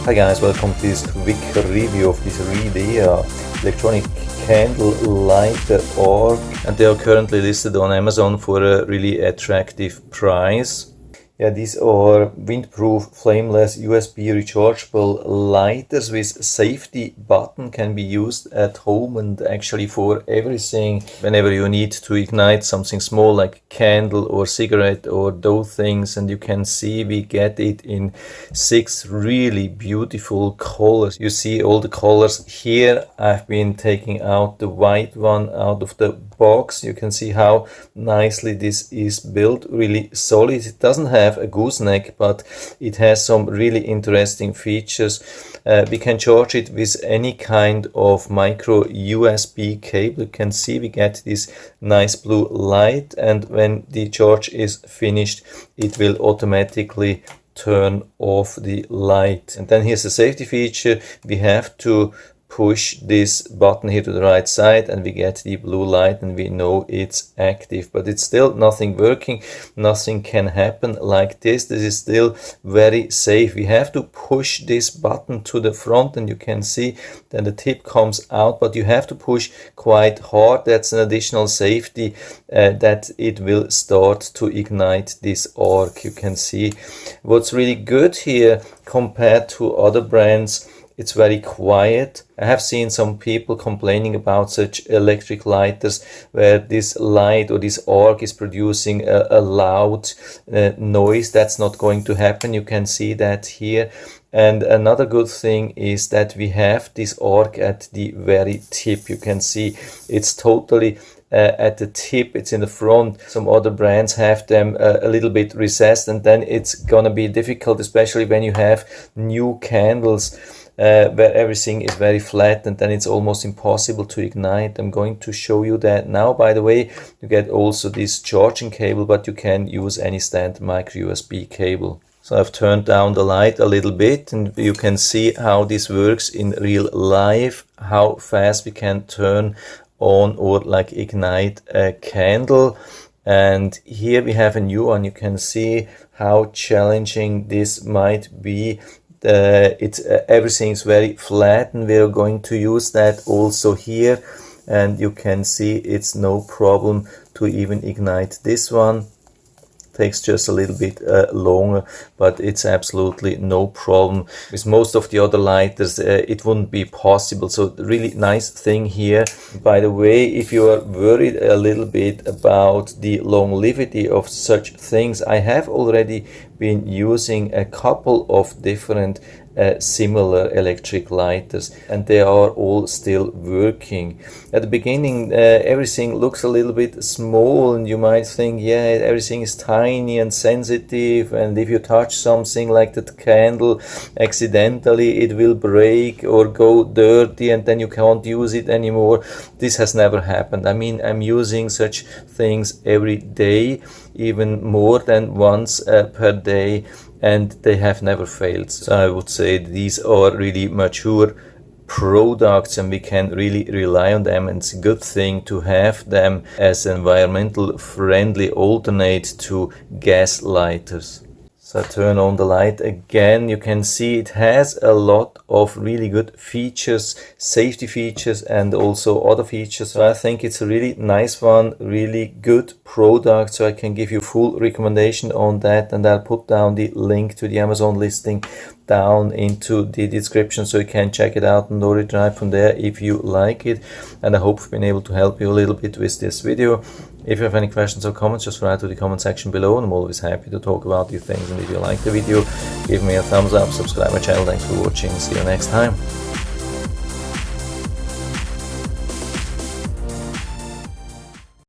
Hi guys, welcome to this quick review of this REIDEA electronic candle lighter orc, and they are currently listed on Amazon for a really attractive price. Yeah, these are windproof flameless USB rechargeable lighters with safety button, can be used at home and actually for everything. Whenever you need to ignite something small like candle or cigarette or those things, and you can see we get it in 6 really beautiful colors. You see all the colors here. I've been taking out the white one out of the box. You can see how nicely this is built, really solid. It doesn't have a gooseneck, but it has some really interesting features. We can charge it with any kind of micro USB cable. You can see we get this nice blue light, and when the charge is finished it will automatically turn off the light. And then here's the safety feature. We have to push this button here to the right side and we get the blue light and we know it's active, but it's still nothing working. Nothing can happen like this. This is still very safe. We have to push this button to the front and you can see then the tip comes out, but you have to push quite hard. That's an additional safety that it will start to ignite this arc. You can see what's really good here compared to other brands. It's very quiet. I have seen some people complaining about such electric lighters where this light or this arc is producing a loud noise. That's not going to happen. You can see that here. And another good thing is that we have this arc at the very tip. You can see it's totally at the tip, it's in the front. Some other brands have them a little bit recessed, and then it's gonna be difficult, especially when you have new candles where everything is very flat and then it's almost impossible to ignite. I'm going to show you that now. By the way, you get also this charging cable, but you can use any standard micro USB cable. So I've turned down the light a little bit and you can see how this works in real life, how fast we can turn on or like ignite a candle. And here we have a new one. You can see how challenging this might be. Everything is very flat, and we're going to use that also here, and you can see it's no problem to even ignite this one. Takes just a little bit longer, but it's absolutely no problem. With most of the other lighters it wouldn't be possible. So the really nice thing here, by the way, if you are worried a little bit about the longevity of such things, I have already been using a couple of different similar electric lighters, and they are all still working. At the beginning everything looks a little bit small and you might think, yeah, everything is tiny and sensitive, and if you touch something like that candle accidentally it will break or go dirty and then you can't use it anymore. This has never happened. I mean, I'm using such things every day, even more than once per day, and they have never failed. So I would say these are really mature products and we can really rely on them, and it's a good thing to have them as an environmental friendly alternate to gas lighters. So I turn on the light again. You can see it has a lot of really good features, safety features and also other features. So I think it's a really nice one, really good product. So I can give you full recommendation on that, and I'll put down the link to the Amazon listing down into the description so you can check it out and order it right from there if you like it. And I hope I've been able to help you a little bit with this video. If you have any questions or comments, just write to the comment section below, and I'm always happy to talk about these things. And if you like the video, give me a thumbs up, subscribe my channel. Thanks for watching, see you next time.